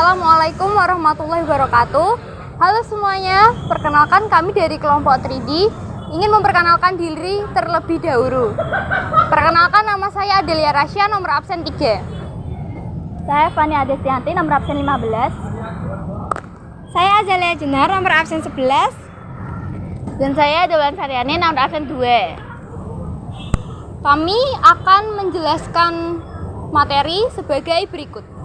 Assalamualaikum warahmatullahi wabarakatuh. Halo semuanya, perkenalkan kami dari kelompok 3D ingin memperkenalkan diri terlebih dahulu. Perkenalkan, nama saya Adelia Rasya, nomor absen 3. Saya Fani Adestianti, nomor absen 15. Saya Azalia Jenar, nomor absen 11. Dan saya Dewan Saryani, nomor absen 2. Kami akan menjelaskan materi sebagai berikut.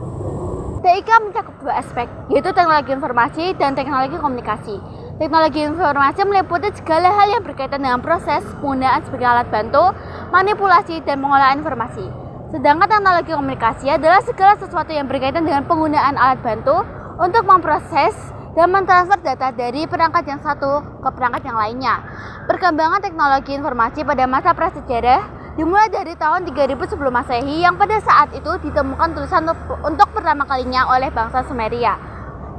TIK mencakup dua aspek, yaitu teknologi informasi dan teknologi komunikasi. Teknologi informasi meliputi segala hal yang berkaitan dengan proses penggunaan sebagai alat bantu, manipulasi, dan pengolahan informasi. Sedangkan teknologi komunikasi adalah segala sesuatu yang berkaitan dengan penggunaan alat bantu untuk memproses dan mentransfer data dari perangkat yang satu ke perangkat yang lainnya. Perkembangan teknologi informasi pada masa prasejarah dimulai dari tahun 3000 sebelum Masehi yang pada saat itu ditemukan tulisan untuk pertama kalinya oleh bangsa Sumeria.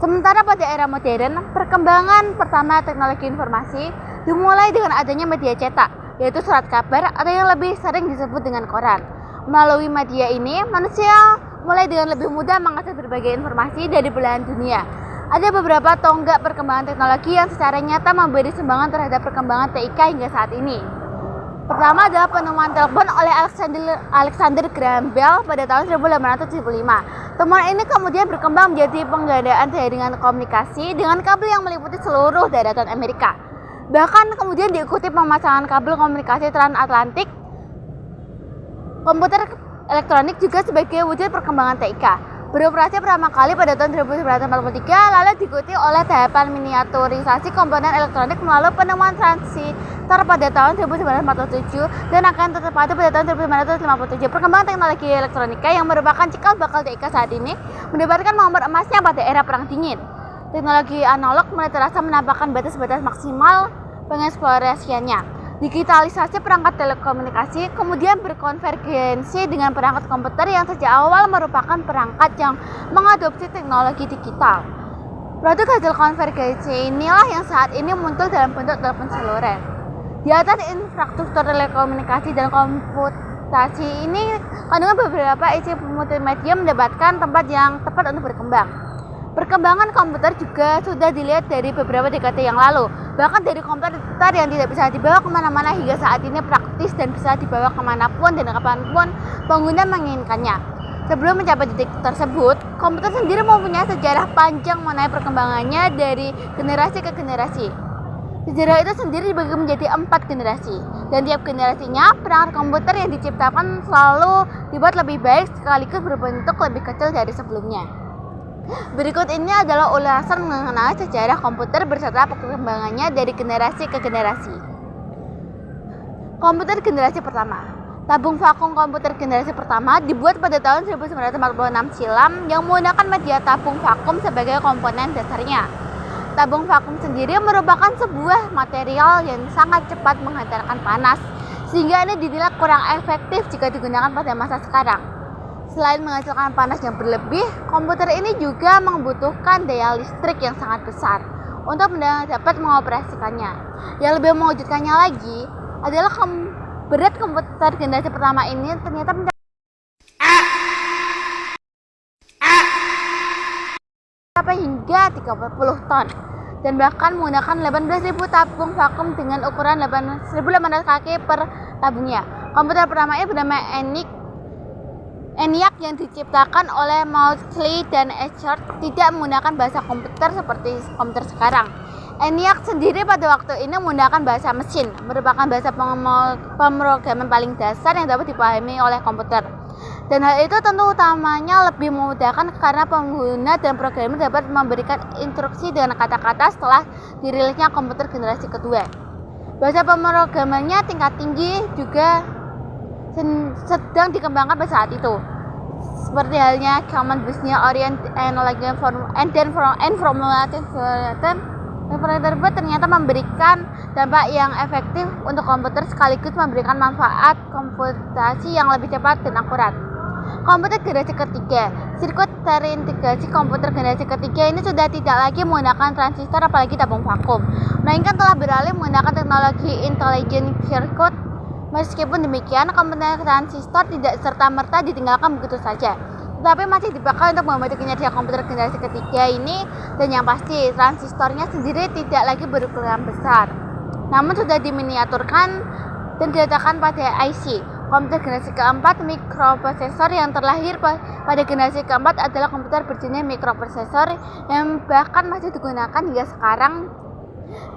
Sementara pada era modern, perkembangan pertama teknologi informasi dimulai dengan adanya media cetak, yaitu surat kabar atau yang lebih sering disebut dengan koran. Melalui media ini, manusia mulai dengan lebih mudah mengakses berbagai informasi dari belahan dunia. Ada beberapa tonggak perkembangan teknologi yang secara nyata memberi sumbangan terhadap perkembangan TIK hingga saat ini. Pertama adalah penemuan telepon oleh Alexander Graham Bell pada tahun 1875. Temuan ini kemudian berkembang menjadi penggandaan jaringan komunikasi dengan kabel yang meliputi seluruh daratan Amerika. Bahkan kemudian diikuti pemasangan kabel komunikasi transatlantik. Komputer elektronik juga sebagai wujud perkembangan TIK. Beroperasi pertama kali pada tahun 1943, lalu diikuti oleh tahapan miniaturisasi komponen elektronik melalui penemuan transistor pada tahun 1947 dan akan terpadu pada tahun 1957. Perkembangan teknologi elektronika yang merupakan cikal bakal TIK saat ini mendapatkan momen emasnya pada era Perang Dingin. Teknologi analog mulai terasa menampakkan batas-batas maksimal pengeksplorasiannya. Digitalisasi perangkat telekomunikasi kemudian berkonvergensi dengan perangkat komputer yang sejak awal merupakan perangkat yang mengadopsi teknologi digital. Produk hasil konvergensi inilah yang saat ini muncul dalam bentuk telepon seluler. Di atas infrastruktur telekomunikasi dan komputasi ini, kandungan beberapa isi multimedia mendapatkan tempat yang tepat untuk berkembang. Perkembangan komputer juga sudah dilihat dari beberapa dekade yang lalu. Bahkan dari komputer yang tidak bisa dibawa kemana-mana hingga saat ini praktis dan bisa dibawa kemanapun dan kapanpun pengguna menginginkannya. Sebelum mencapai titik tersebut, komputer sendiri mempunyai sejarah panjang mengenai perkembangannya dari generasi ke generasi. Sejarah itu sendiri dibagi menjadi 4 generasi, dan tiap generasinya perangkat komputer yang diciptakan selalu dibuat lebih baik sekaligus berbentuk lebih kecil dari sebelumnya. Berikut ini adalah ulasan mengenai sejarah komputer beserta perkembangannya dari generasi ke generasi. Komputer generasi pertama. Tabung vakum komputer generasi pertama dibuat pada tahun 1946 silam yang menggunakan media tabung vakum sebagai komponen dasarnya. Tabung vakum sendiri merupakan sebuah material yang sangat cepat menghantarkan panas, sehingga ini dinilai kurang efektif jika digunakan pada masa sekarang. Selain menghasilkan panas yang berlebih, komputer ini juga membutuhkan daya listrik yang sangat besar untuk dapat mengoperasikannya. Yang lebih mengejutkannya lagi adalah berat komputer generasi pertama ini ternyata mencapai hingga 30 ton dan bahkan menggunakan 18.000 tabung vakum dengan ukuran 1.800 kaki per tabungnya. Komputer pertama ini bernama ENIAC yang diciptakan oleh Maudsley dan Escher tidak menggunakan bahasa komputer seperti komputer sekarang. ENIAC sendiri pada waktu ini menggunakan bahasa mesin, merupakan bahasa pemrograman paling dasar yang dapat dipahami oleh komputer. Dan hal itu tentu utamanya lebih memudahkan karena pengguna dan programmer dapat memberikan instruksi dengan kata-kata setelah dirilisnya komputer generasi kedua. Bahasa pemrogramannya tingkat tinggi juga sedang dikembangkan pada saat itu, seperti halnya Common Business Oriented Analytic and Formulated tersebut ternyata memberikan dampak yang efektif untuk komputer sekaligus memberikan manfaat komputasi yang lebih cepat dan akurat. Komputer generasi ketiga. Sirkuit terintegrasi komputer generasi ketiga ini sudah tidak lagi menggunakan transistor apalagi tabung vakum, melainkan telah beralih menggunakan teknologi intelligent circuit. Meskipun demikian, komponen transistor tidak serta-merta ditinggalkan begitu saja. tetapi masih dipakai untuk membantu kinerja komputer generasi ketiga ini. Dan yang pasti transistornya sendiri tidak lagi berukuran besar, namun sudah diminiaturkan dan diletakkan pada IC. Komputer generasi keempat mikroprosesor yang terlahir pada generasi keempat adalah komputer berjenis mikroprosesor yang bahkan masih digunakan hingga sekarang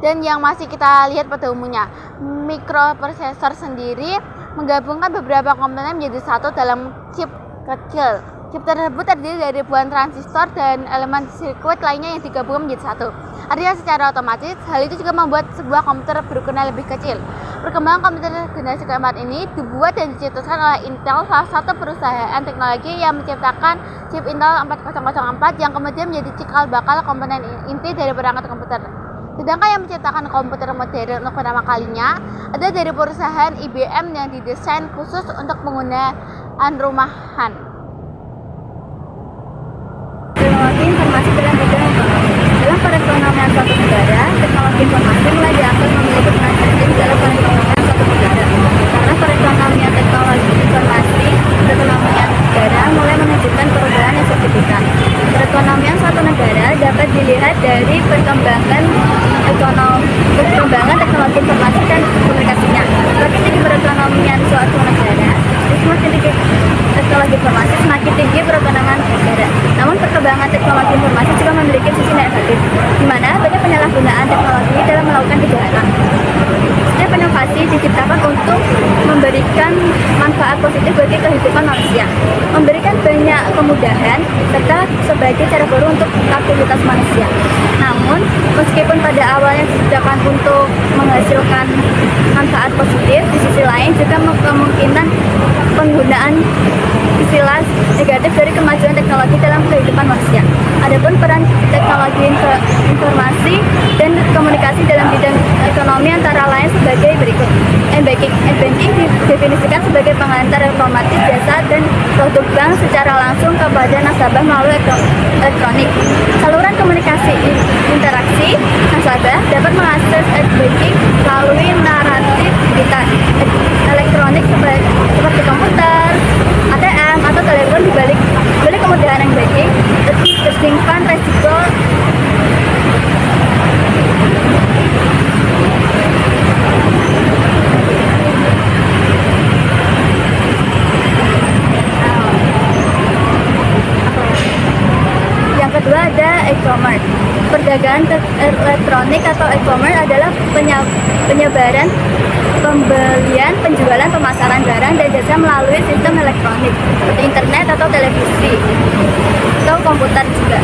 dan yang masih kita lihat pada umumnya. Mikroprosesor sendiri menggabungkan beberapa komponen menjadi satu dalam chip kecil. Chip tersebut terdiri dari ribuan transistor dan elemen sirkuit lainnya yang digabungkan menjadi satu. Artinya secara otomatis, hal itu juga membuat sebuah komputer berukuran lebih kecil. Perkembangan komputer generasi keempat ini dibuat dan dicetuskan oleh Intel, salah satu perusahaan teknologi yang menciptakan chip Intel 4004 yang kemudian menjadi cikal bakal komponen inti dari perangkat komputer. Sedangkan yang menciptakan komputer modern untuk pertama kalinya ada dari perusahaan IBM yang didesain khusus untuk penggunaan rumahan. Teknologi informasi dalam bidang ekonomi. Dalam perekonomian suatu negara, teknologi informasi mulai dianggap memiliki peran penting dalam perekonomian suatu negara. Karena perekonomian teknologi informasi, perekonomian negara mulai menunjukkan perubahan yang signifikan. Perekonomian suatu negara dapat dilihat dari perkembangan teknologi informasi dan komunikasinya. Semakin tinggi perekonomian suatu negara, semakin tinggi teknologi informasi, semakin tinggi perekonomian negara. Namun perkembangan teknologi informasi juga memiliki sisi negatif, di mana banyak penyalahgunaan teknologi dalam melakukan kejahatan. Setiap inovasi diciptakan untuk memberikan manfaat positif bagi kehidupan manusia, memberikan banyak kemudahan, serta sebagai cara baru untuk aktivitas manusia. Namun, meskipun pada awalnya diciptakan untuk menghasilkan manfaat positif, di sisi lain juga kemungkinan penggunaan istilah negatif dari kemajuan teknologi dalam kehidupan manusia. Adapun peran teknologi informasi dan komunikasi dalam bidang ekonomi antara lain sebagai berikut. E-banking didefinisikan sebagai pengantar otomatis jasa dan produk bank secara langsung kepada nasabah melalui elektronik. Saluran komunikasi interaksi nasabah dapat mengakses e-banking melalui naratif digital elektronik seperti komputer, ATM, atau telepon. Dibalik kemudahan e-banking tersimpan resiko yang kedua ada e-commerce. Perdagangan elektronik atau e-commerce adalah penyebaran, pembelian, penjualan, pemasaran barang dan jasa melalui sistem elektronik seperti internet atau televisi atau komputer juga.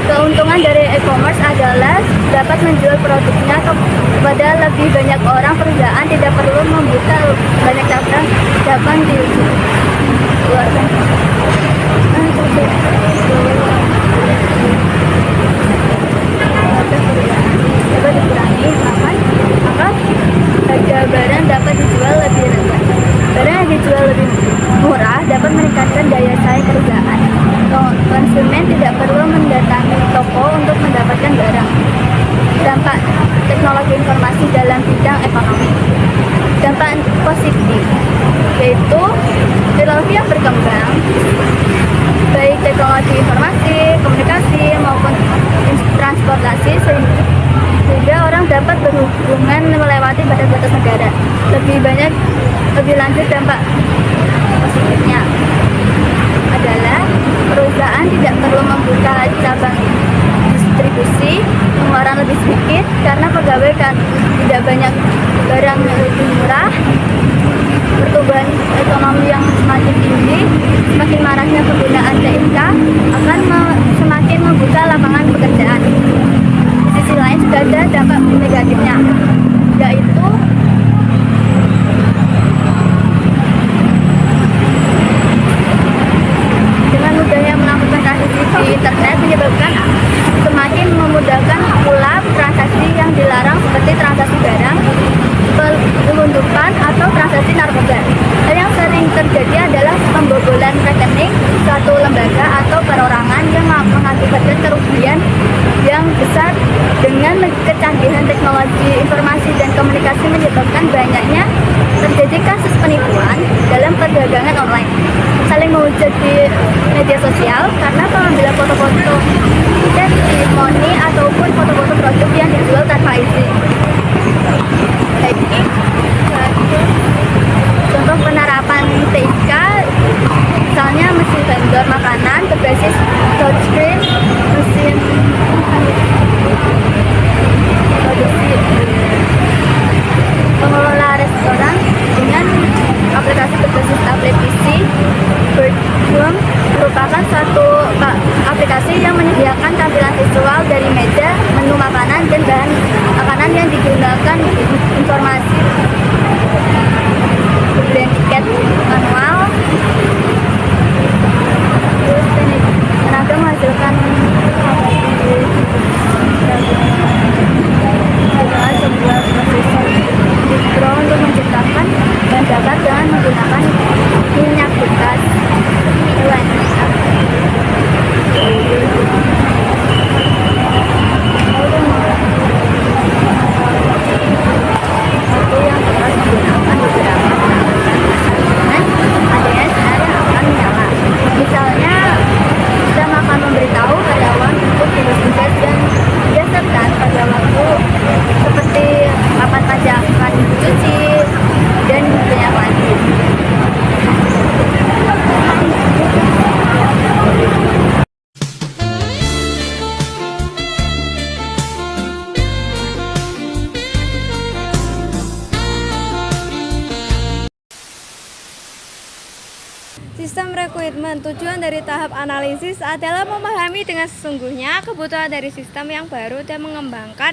Keuntungan dari e-commerce adalah dapat menjual produknya kepada lebih banyak orang. Perusahaan tidak perlu membuka banyak cabang di luar dapat dikurangi, maka harga barang dapat dijual lebih rendah. Barang yang dijual lebih murah dapat meningkatkan daya saing perusahaan. Konsumen tidak perlu mendatangi toko untuk mendapatkan barang. Dampak teknologi informasi dalam bidang ekonomi. Dampak positif yaitu teknologi yang berkembang, baik teknologi informasi, komunikasi maupun transportasi, sehingga orang dapat berhubungan melewati batas-batas negara. Lebih lanjut, dampak positifnya adalah perusahaan tidak perlu membuka cabang distribusi, pengeluaran lebih sedikit karena pegawai kan tidak banyak, barang lebih murah. Pertumbuhan ekonomi yang semakin tinggi, semakin maraknya penggunaan TIK akan semakin membuka lapangan pekerjaan. Di sisi lain juga ada dampak negatifnya, yaitu dengan mudahnya melakukan transaksi di internet menyebabkan semakin memudahkan pula transaksi yang dilarang seperti transaksi barang, penyelundupan, atau transaksi narkoba. Hal yang sering terjadi adalah pembobolan rekening ini suatu lembaga atau perorangan yang mengakibatkan kerugian yang besar dengan kecanggihan teknologi informasi dan komunikasi menyebabkan banyaknya terjadi kasus penipuan dalam perdagangan online, saling menghujat di media sosial karena pengambilan foto-foto testimoni ataupun foto-foto produk yang dijual tanpa izin. Jadi, contoh penerapan TIK, misalnya mesin vendor makanan berbasis touchscreen, mesin produksi, pengelola restoran dengan aplikasi berbasis tablet PC. Birdroom merupakan suatu aplikasi yang menyediakan tampilan visual dari meja, menu makanan, dan bahan makanan yang digunakan informasi pembelian tiket manual. Terus tenaga menghasilkan dengan sebuah prosesor mikro untuk menciptakan bahan bakar dengan menggunakan minyak bekas hewan. Satu yang dapat menggunakan beberapa peralatan masakan adanya sinar yang akan menyala. Misalnya, kita akan memberitahu karyawan untuk tugas-tugas dan berdasarkan pada waktu seperti kapan pajak akan dicuci dan banyak lagi. Sistem rekrutmen. Tujuan dari tahap analisis adalah memahami dengan sesungguhnya kebutuhan dari sistem yang baru dan mengembangkan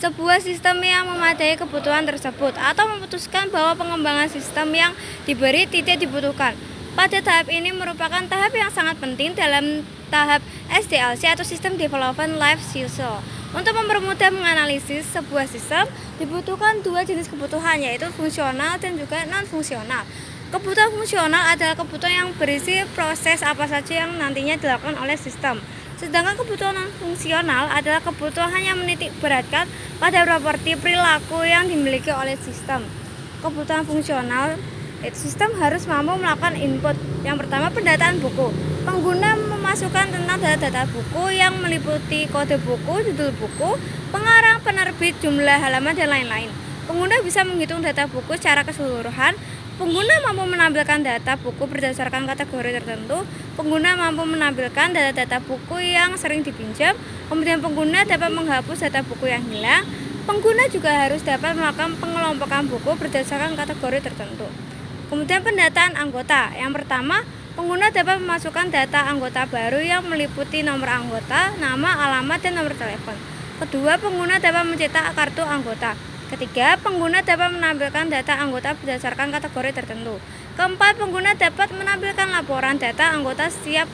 sebuah sistem yang memadai kebutuhan tersebut atau memutuskan bahwa pengembangan sistem yang diberi tidak dibutuhkan. Pada tahap ini merupakan tahap yang sangat penting dalam tahap SDLC atau System Development Life Cycle. Untuk mempermudah menganalisis sebuah sistem dibutuhkan dua jenis kebutuhan, yaitu fungsional dan juga non-fungsional. Kebutuhan fungsional adalah kebutuhan yang berisi proses apa saja yang nantinya dilakukan oleh sistem. Sedangkan kebutuhan non-fungsional adalah kebutuhan yang menitik beratkan pada properti perilaku yang dimiliki oleh sistem. Kebutuhan fungsional, sistem harus mampu melakukan input. Yang pertama, pendataan buku. Pengguna memasukkan tentang data-data buku yang meliputi kode buku, judul buku, pengarang, penerbit, jumlah halaman, dan lain-lain. Pengguna bisa menghitung data buku secara keseluruhan. Pengguna mampu menampilkan data buku berdasarkan kategori tertentu. Pengguna mampu menampilkan data-data buku yang sering dipinjam. Kemudian pengguna dapat menghapus data buku yang hilang. Pengguna juga harus dapat melakukan pengelompokan buku berdasarkan kategori tertentu. Kemudian pendataan anggota. Yang pertama, pengguna dapat memasukkan data anggota baru yang meliputi nomor anggota, nama, alamat, dan nomor telepon. Kedua, pengguna dapat mencetak kartu anggota. Ketiga, pengguna dapat menampilkan data anggota berdasarkan kategori tertentu. Keempat, pengguna dapat menampilkan laporan data anggota setiap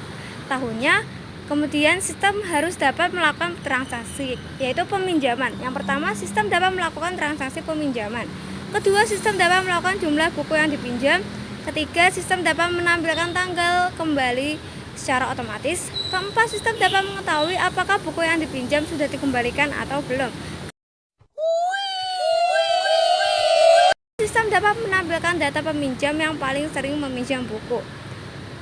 tahunnya. Kemudian sistem harus dapat melakukan transaksi, yaitu peminjaman. Yang pertama, sistem dapat melakukan transaksi peminjaman. Kedua, sistem dapat melakukan jumlah buku yang dipinjam. Ketiga, sistem dapat menampilkan tanggal kembali secara otomatis. Keempat, sistem dapat mengetahui apakah buku yang dipinjam sudah dikembalikan atau belum. Sistem dapat menampilkan data peminjam yang paling sering meminjam buku.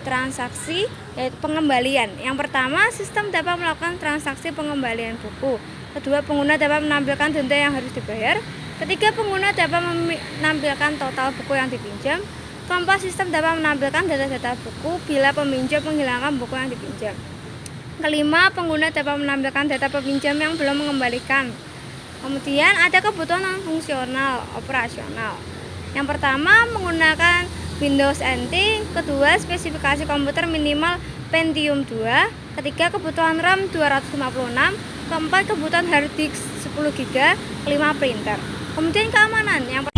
Transaksi, yaitu pengembalian. Yang pertama, sistem dapat melakukan transaksi pengembalian buku. Kedua, pengguna dapat menampilkan denda yang harus dibayar. Ketiga, pengguna dapat menampilkan total buku yang dipinjam. Keempat, sistem dapat menampilkan data-data buku bila peminjam menghilangkan buku yang dipinjam. Kelima, pengguna dapat menampilkan data peminjam yang belum mengembalikan. Kemudian ada kebutuhan non-fungsional operasional. Yang pertama, menggunakan Windows NT. Kedua, spesifikasi komputer minimal Pentium 2. Ketiga, kebutuhan RAM 256. Keempat, kebutuhan hard disk 10 GB. Kelima, printer. Kemudian keamanan. Yang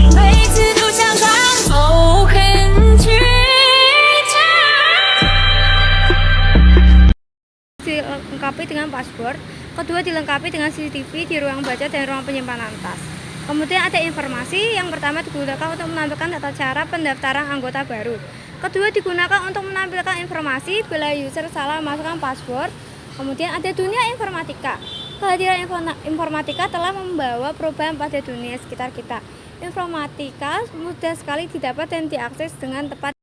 dilengkapi dengan password. Kedua, dilengkapi dengan CCTV di ruang baca dan ruang penyimpanan tas. Kemudian ada informasi. Yang pertama digunakan untuk menampilkan tata cara pendaftaran anggota baru. Kedua, digunakan untuk menampilkan informasi bila user salah masukkan password. Kemudian ada dunia informatika. Kehadiran informatika telah membawa perubahan pada dunia sekitar kita. Informatika mudah sekali didapat dan diakses dengan tepat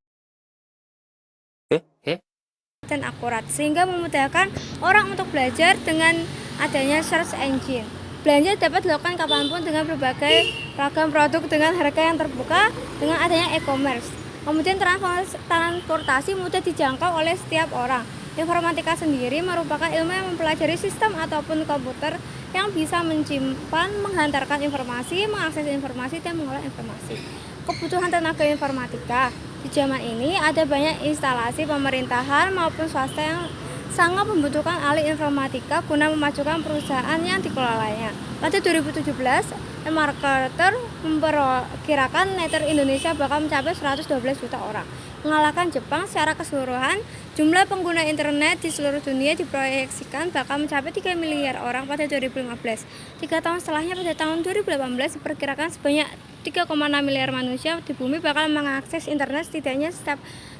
dan akurat, sehingga memudahkan orang untuk belajar dengan adanya search engine. Belanja dapat dilakukan kapanpun dengan berbagai ragam produk dengan harga yang terbuka dengan adanya e-commerce. Kemudian transportasi mudah dijangkau oleh setiap orang. Informatika sendiri merupakan ilmu yang mempelajari sistem ataupun komputer yang bisa menyimpan, menghantarkan informasi, mengakses informasi, dan mengolah informasi. Kebutuhan tenaga informatika. Di zaman ini ada banyak instalasi pemerintahan maupun swasta yang sangat membutuhkan ahli informatika guna memajukan perusahaan yang dikelolanya. Pada 2017, eMarketer memperkirakan netter Indonesia bakal mencapai 112 juta orang, mengalahkan Jepang. Secara keseluruhan, jumlah pengguna internet di seluruh dunia diproyeksikan bakal mencapai 3 miliar orang pada 2015. 3 tahun setelahnya, pada tahun 2018, diperkirakan sebanyak 3,6 miliar manusia di bumi bakal mengakses internet setidaknya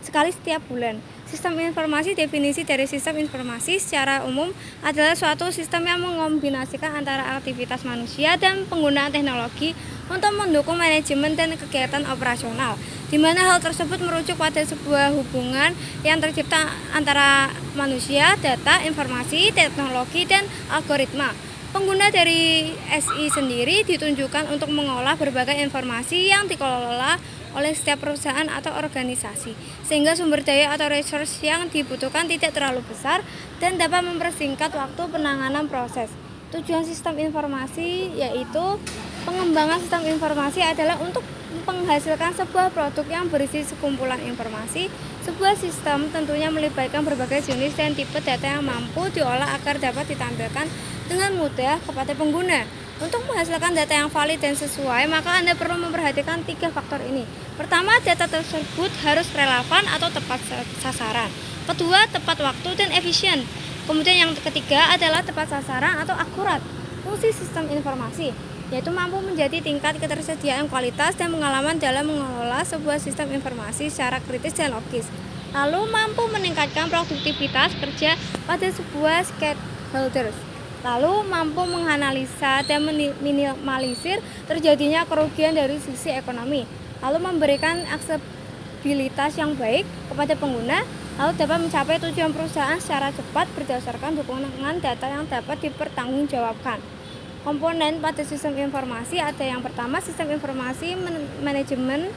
sekali setiap bulan. Sistem informasi. Definisi dari sistem informasi secara umum adalah suatu sistem yang mengombinasikan antara aktivitas manusia dan penggunaan teknologi untuk mendukung manajemen dan kegiatan operasional, di mana hal tersebut merujuk pada sebuah hubungan yang tercipta antara manusia, data, informasi, teknologi, dan algoritma. Pengguna dari SI sendiri ditunjukkan untuk mengolah berbagai informasi yang dikelola oleh setiap perusahaan atau organisasi, sehingga sumber daya atau resource yang dibutuhkan tidak terlalu besar dan dapat mempersingkat waktu penanganan proses. Tujuan sistem informasi yaitu pengembangan sistem informasi adalah untuk menghasilkan sebuah produk yang berisi sekumpulan informasi. Sebuah sistem tentunya melibatkan berbagai jenis dan tipe data yang mampu diolah agar dapat ditampilkan dengan mudah kepada pengguna. Untuk menghasilkan data yang valid dan sesuai, maka Anda perlu memperhatikan 3 faktor ini. Pertama, data tersebut harus relevan atau tepat sasaran. Kedua, tepat waktu dan efisien. Kemudian yang ketiga adalah tepat sasaran atau akurat. Fungsi sistem informasi yaitu mampu menjadi tingkat ketersediaan kualitas dan pengalaman dalam mengelola sebuah sistem informasi secara kritis dan logis. Lalu mampu meningkatkan produktivitas kerja pada sebuah stakeholders. Lalu mampu menganalisa dan minimalisir terjadinya kerugian dari sisi ekonomi. Lalu memberikan aksesibilitas yang baik kepada pengguna. Lalu dapat mencapai tujuan perusahaan secara cepat berdasarkan dukungan data yang dapat dipertanggungjawabkan. Komponen pada sistem informasi ada yang pertama, sistem informasi manajemen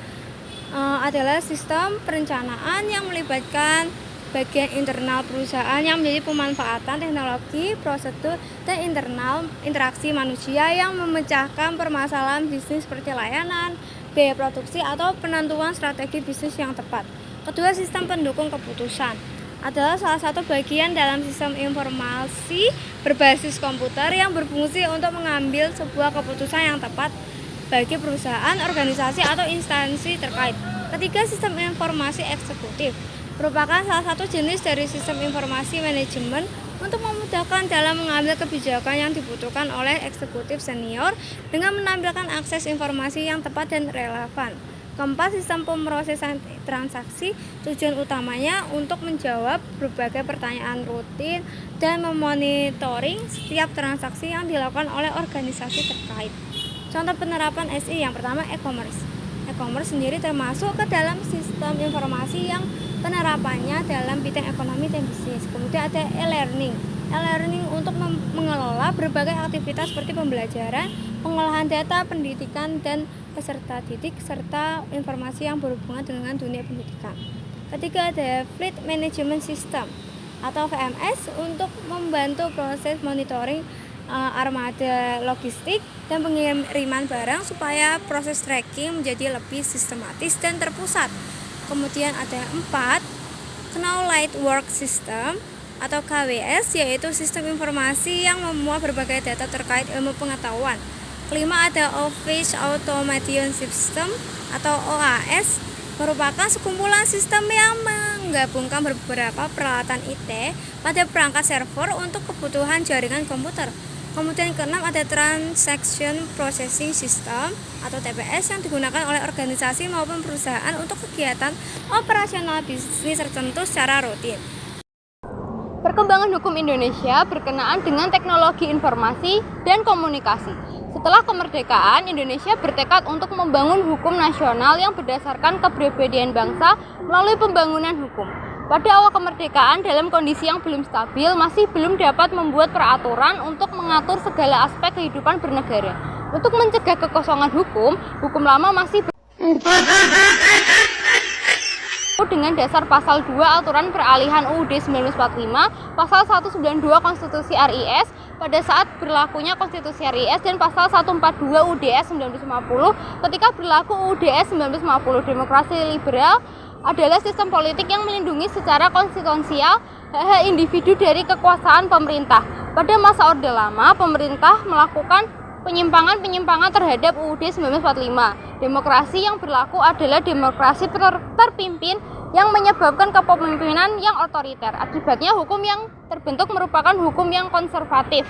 adalah sistem perencanaan yang melibatkan bagian internal perusahaan yang menjadi pemanfaatan teknologi, prosedur, dan internal interaksi manusia yang memecahkan permasalahan bisnis seperti layanan, biaya produksi, atau penentuan strategi bisnis yang tepat. Kedua, sistem pendukung keputusan adalah salah satu bagian dalam sistem informasi berbasis komputer yang berfungsi untuk mengambil sebuah keputusan yang tepat bagi perusahaan, organisasi, atau instansi terkait. Ketiga, sistem informasi eksekutif merupakan salah satu jenis dari sistem informasi manajemen untuk memudahkan dalam mengambil kebijakan yang dibutuhkan oleh eksekutif senior dengan menampilkan akses informasi yang tepat dan relevan. Keempat, sistem pemrosesan transaksi. Tujuan utamanya untuk menjawab berbagai pertanyaan rutin dan memonitoring setiap transaksi yang dilakukan oleh organisasi terkait. Contoh penerapan SI yang pertama, e-commerce. E-commerce sendiri termasuk ke dalam sistem informasi yang penerapannya dalam bidang ekonomi dan bisnis. Kemudian ada e-learning. E-learning untuk mengelola berbagai aktivitas seperti pembelajaran, pengolahan data, pendidikan, dan peserta didik, serta informasi yang berhubungan dengan dunia pendidikan. Ketiga, ada Fleet Management System atau VMS untuk membantu proses monitoring armada logistik dan pengiriman barang supaya proses tracking menjadi lebih sistematis dan terpusat. Kemudian ada 4, Knowledge Work System atau KWS, yaitu sistem informasi yang memuat berbagai data terkait ilmu pengetahuan. Kelima, ada Office Automation System atau OAS, merupakan sekumpulan sistem yang menggabungkan beberapa peralatan IT pada perangkat server untuk kebutuhan jaringan komputer. Kemudian keenam ada Transaction Processing System atau TPS yang digunakan oleh organisasi maupun perusahaan untuk kegiatan operasional bisnis tertentu secara rutin. Perkembangan hukum Indonesia berkenaan dengan teknologi informasi dan komunikasi. Setelah kemerdekaan, Indonesia bertekad untuk membangun hukum nasional yang berdasarkan kepribadian bangsa melalui pembangunan hukum. Pada awal kemerdekaan, dalam kondisi yang belum stabil, masih belum dapat membuat peraturan untuk mengatur segala aspek kehidupan bernegara. Untuk mencegah kekosongan hukum lama masih dengan dasar pasal 2 aturan peralihan UUD 1945, pasal 192 Konstitusi RIS pada saat berlakunya Konstitusi RIS dan pasal 142 UUDS 1950 ketika berlaku UUDS 1950. Demokrasi liberal adalah sistem politik yang melindungi secara konstitusional hak-hak individu dari kekuasaan pemerintah. Pada masa Orde Lama, pemerintah melakukan penyimpangan terhadap UUD 1945. Demokrasi yang berlaku adalah demokrasi terpimpin yang menyebabkan kepemimpinan yang otoriter. Akibatnya hukum yang terbentuk merupakan hukum yang konservatif,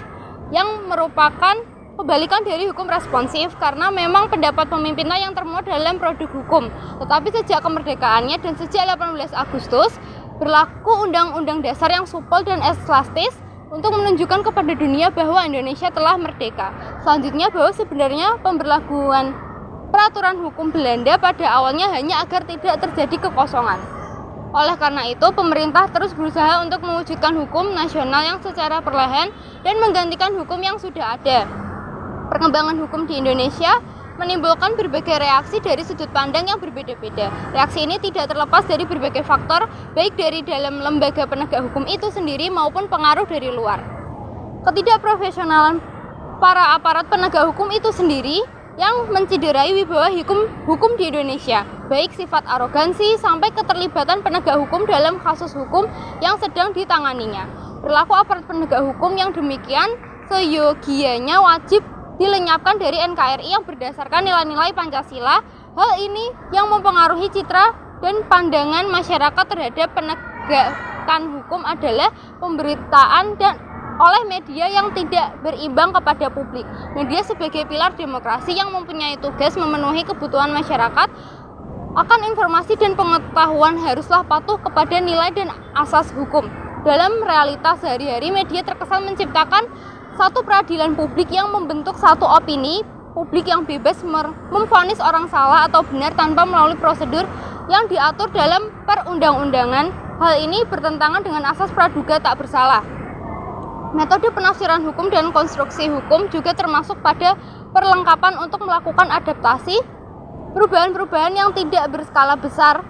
yang merupakan kebalikan dari hukum responsif karena memang pendapat pemimpinnya yang termuat dalam produk hukum. Tetapi sejak kemerdekaannya dan sejak 18 Agustus berlaku Undang-Undang Dasar yang supel dan elastis untuk menunjukkan kepada dunia bahwa Indonesia telah merdeka. Selanjutnya bahwa sebenarnya pemberlakuan peraturan hukum Belanda pada awalnya hanya agar tidak terjadi kekosongan. Oleh karena itu, pemerintah terus berusaha untuk mewujudkan hukum nasional yang secara perlahan dan menggantikan hukum yang sudah ada. Perkembangan hukum di Indonesia menimbulkan berbagai reaksi dari sudut pandang yang berbeda-beda. Reaksi ini tidak terlepas dari berbagai faktor, baik dari dalam lembaga penegak hukum itu sendiri maupun pengaruh dari luar. Ketidakprofesionalan para aparat penegak hukum itu sendiri yang menciderai wibawa hukum di Indonesia, baik sifat arogansi sampai keterlibatan penegak hukum dalam kasus hukum yang sedang ditanganinya. Perilaku aparat penegak hukum yang demikian seyogianya wajib dilenyapkan dari NKRI yang berdasarkan nilai-nilai Pancasila. Hal ini yang mempengaruhi citra dan pandangan masyarakat terhadap penegakan hukum adalah pemberitaan dan oleh media yang tidak berimbang kepada publik. Media sebagai pilar demokrasi yang mempunyai tugas memenuhi kebutuhan masyarakat akan informasi dan pengetahuan haruslah patuh kepada nilai dan asas hukum. Dalam realitas sehari-hari, media terkesan menciptakan satu peradilan publik yang membentuk satu opini publik yang bebas memvonis orang salah atau benar tanpa melalui prosedur yang diatur dalam perundang-undangan. Hal ini bertentangan dengan asas praduga tak bersalah. Metode penafsiran hukum dan konstruksi hukum juga termasuk pada perlengkapan untuk melakukan adaptasi perubahan-perubahan yang tidak berskala besar.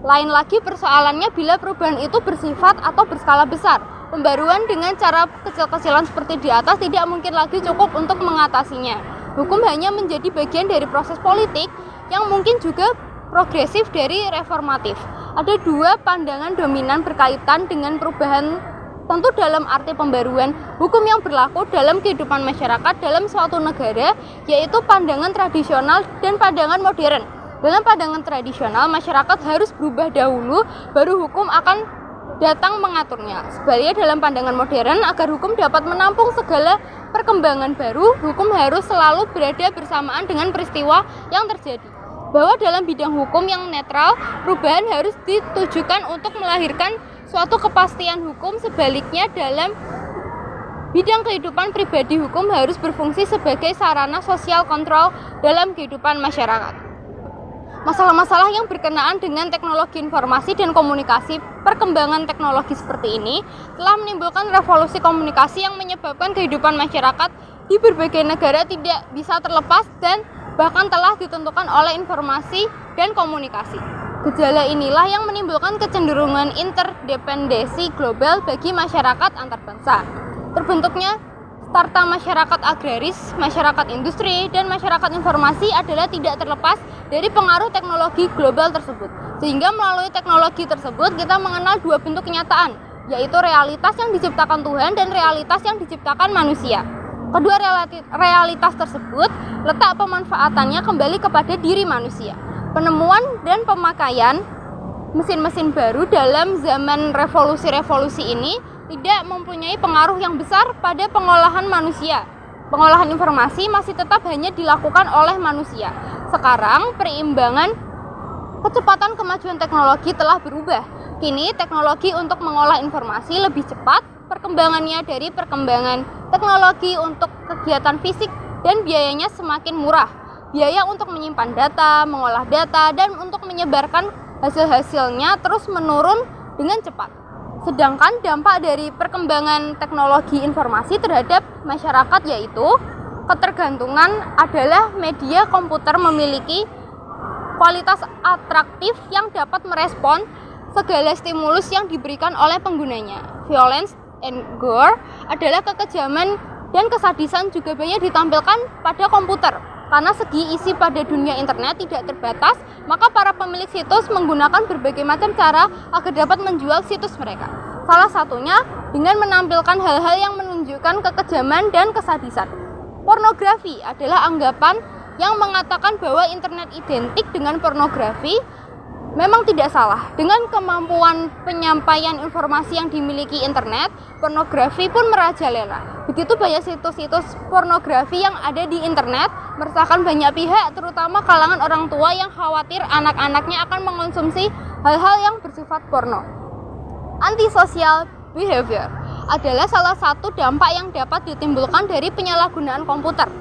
Lain lagi persoalannya bila perubahan itu bersifat atau berskala besar. Pembaruan dengan cara kecil-kecilan seperti di atas tidak mungkin lagi cukup untuk mengatasinya. Hukum hanya menjadi bagian dari proses politik yang mungkin juga progresif dari reformatif. Ada dua pandangan dominan berkaitan dengan perubahan tentu dalam arti pembaruan hukum yang berlaku dalam kehidupan masyarakat dalam suatu negara, yaitu pandangan tradisional dan pandangan modern. Dalam pandangan tradisional, masyarakat harus berubah dahulu, baru hukum akan datang mengaturnya. Sebaliknya dalam pandangan modern, agar hukum dapat menampung segala perkembangan baru, hukum harus selalu berada bersamaan dengan peristiwa yang terjadi. Bahwa dalam bidang hukum yang netral, perubahan harus ditujukan untuk melahirkan suatu kepastian hukum. Sebaliknya dalam bidang kehidupan pribadi, hukum harus berfungsi sebagai sarana sosial kontrol dalam kehidupan masyarakat. Masalah-masalah yang berkenaan dengan teknologi informasi dan komunikasi, perkembangan teknologi seperti ini telah menimbulkan revolusi komunikasi yang menyebabkan kehidupan masyarakat di berbagai negara tidak bisa terlepas dan bahkan telah ditentukan oleh informasi dan komunikasi. Gejala inilah yang menimbulkan kecenderungan interdependensi global bagi masyarakat antar bangsa. Terbentuknya starta masyarakat agraris, masyarakat industri, dan masyarakat informasi adalah tidak terlepas dari pengaruh teknologi global tersebut. Sehingga melalui teknologi tersebut kita mengenal dua bentuk kenyataan, yaitu realitas yang diciptakan Tuhan dan realitas yang diciptakan manusia. Kedua realitas tersebut letak pemanfaatannya kembali kepada diri manusia. Penemuan dan pemakaian mesin-mesin baru dalam zaman revolusi-revolusi ini tidak mempunyai pengaruh yang besar pada pengolahan manusia. Pengolahan informasi masih tetap hanya dilakukan oleh manusia. Sekarang perimbangan kecepatan kemajuan teknologi telah berubah. Kini teknologi untuk mengolah informasi lebih cepat, perkembangannya dari perkembangan teknologi untuk kegiatan fisik dan biayanya semakin murah. Biaya untuk menyimpan data, mengolah data, dan untuk menyebarkan hasil-hasilnya terus menurun dengan cepat. Sedangkan dampak dari perkembangan teknologi informasi terhadap masyarakat yaitu ketergantungan adalah media komputer memiliki kualitas atraktif yang dapat merespon segala stimulus yang diberikan oleh penggunanya. Violence and gore adalah kekejaman dan kesadisan juga banyak ditampilkan pada komputer. Karena segi isi pada dunia internet tidak terbatas, maka para pemilik situs menggunakan berbagai macam cara agar dapat menjual situs mereka. Salah satunya dengan menampilkan hal-hal yang menunjukkan kekejaman dan kesadisan. Pornografi adalah anggapan yang mengatakan bahwa internet identik dengan pornografi. Memang tidak salah. Dengan kemampuan penyampaian informasi yang dimiliki internet, pornografi pun merajalela. Begitu banyak situs-situs pornografi yang ada di internet, meresahkan banyak pihak, terutama kalangan orang tua yang khawatir anak-anaknya akan mengonsumsi hal-hal yang bersifat porno. Antisocial behavior adalah salah satu dampak yang dapat ditimbulkan dari penyalahgunaan komputer.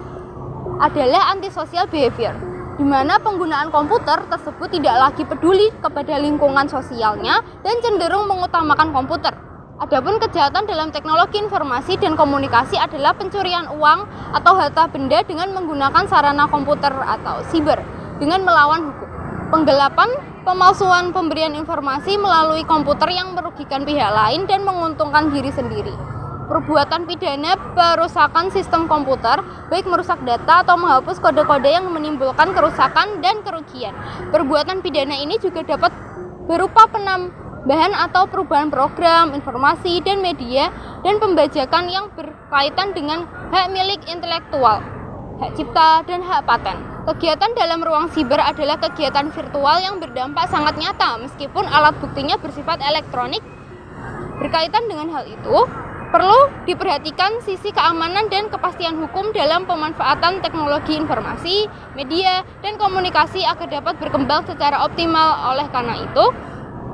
Adalah antisocial behavior, di mana penggunaan komputer tersebut tidak lagi peduli kepada lingkungan sosialnya dan cenderung mengutamakan komputer. Adapun kejahatan dalam teknologi informasi dan komunikasi adalah pencurian uang atau harta benda dengan menggunakan sarana komputer atau siber dengan melawan hukum. Penggelapan, pemalsuan pemberian informasi melalui komputer yang merugikan pihak lain dan menguntungkan diri sendiri. Perbuatan pidana perusakan sistem komputer, baik merusak data atau menghapus kode-kode yang menimbulkan kerusakan dan kerugian. Perbuatan pidana ini juga dapat berupa penambahan atau perubahan program, informasi, dan media, dan pembajakan yang berkaitan dengan hak milik intelektual, hak cipta, dan hak paten. Kegiatan dalam ruang siber adalah kegiatan virtual yang berdampak sangat nyata, meskipun alat buktinya bersifat elektronik. Berkaitan dengan hal itu, perlu diperhatikan sisi keamanan dan kepastian hukum dalam pemanfaatan teknologi informasi, media, dan komunikasi agar dapat berkembang secara optimal. Oleh karena itu,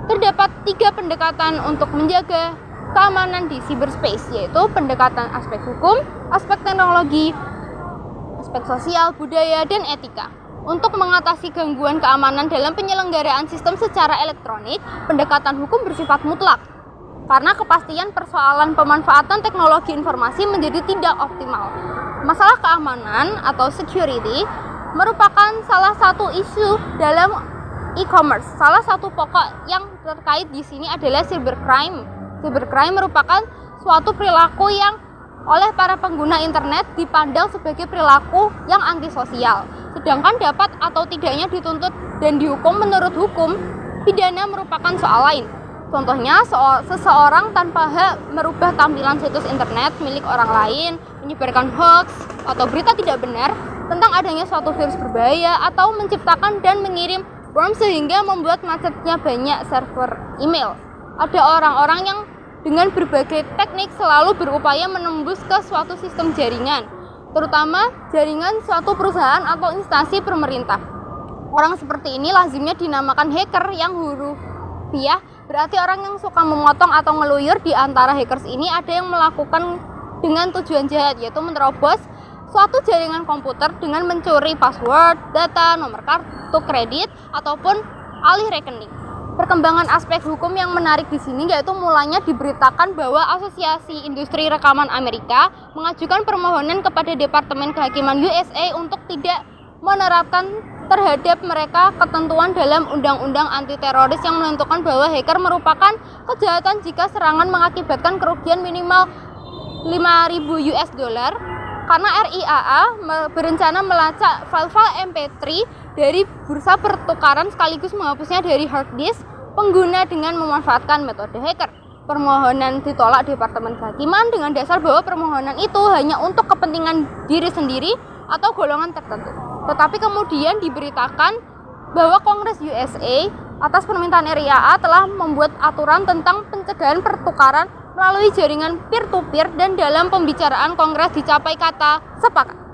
terdapat 3 pendekatan untuk menjaga keamanan di cyberspace, yaitu pendekatan aspek hukum, aspek teknologi, aspek sosial, budaya, dan etika. Untuk mengatasi gangguan keamanan dalam penyelenggaraan sistem secara elektronik, pendekatan hukum bersifat mutlak. Karena kepastian persoalan pemanfaatan teknologi informasi menjadi tidak optimal. Masalah keamanan atau security merupakan salah satu isu dalam e-commerce. Salah satu pokok yang terkait di sini adalah cybercrime. Cybercrime merupakan suatu perilaku yang oleh para pengguna internet dipandang sebagai perilaku yang antisosial. Sedangkan dapat atau tidaknya dituntut dan dihukum menurut hukum pidana merupakan soal lain. Contohnya, seseorang tanpa hak merubah tampilan situs internet milik orang lain, menyebarkan hoax atau berita tidak benar tentang adanya suatu virus berbahaya, atau menciptakan dan mengirim worm sehingga membuat macetnya banyak server email. Ada orang-orang yang dengan berbagai teknik selalu berupaya menembus ke suatu sistem jaringan, terutama jaringan suatu perusahaan atau instansi pemerintah. Orang seperti ini lazimnya dinamakan hacker yang hurufiah. Berarti orang yang suka memotong atau ngeluyur. Di antara hackers ini ada yang melakukan dengan tujuan jahat, yaitu menerobos suatu jaringan komputer dengan mencuri password, data, nomor kartu kredit, ataupun alih rekening. Perkembangan aspek hukum yang menarik di sini yaitu mulanya diberitakan bahwa Asosiasi Industri Rekaman Amerika mengajukan permohonan kepada Departemen Kehakiman USA untuk tidak menerapkan terhadap mereka ketentuan dalam undang-undang anti-teroris yang menentukan bahwa hacker merupakan kejahatan jika serangan mengakibatkan kerugian minimal 5.000 US dollar, karena RIAA berencana melacak file-file MP3 dari bursa pertukaran sekaligus menghapusnya dari hard disk pengguna dengan memanfaatkan metode hacker. Permohonan ditolak Departemen Kehakiman dengan dasar bahwa permohonan itu hanya untuk kepentingan diri sendiri atau golongan tertentu. Tetapi kemudian diberitakan bahwa Kongres USA atas permintaan RIAA telah membuat aturan tentang pencegahan pertukaran melalui jaringan peer-to-peer dan dalam pembicaraan kongres dicapai kata sepakat.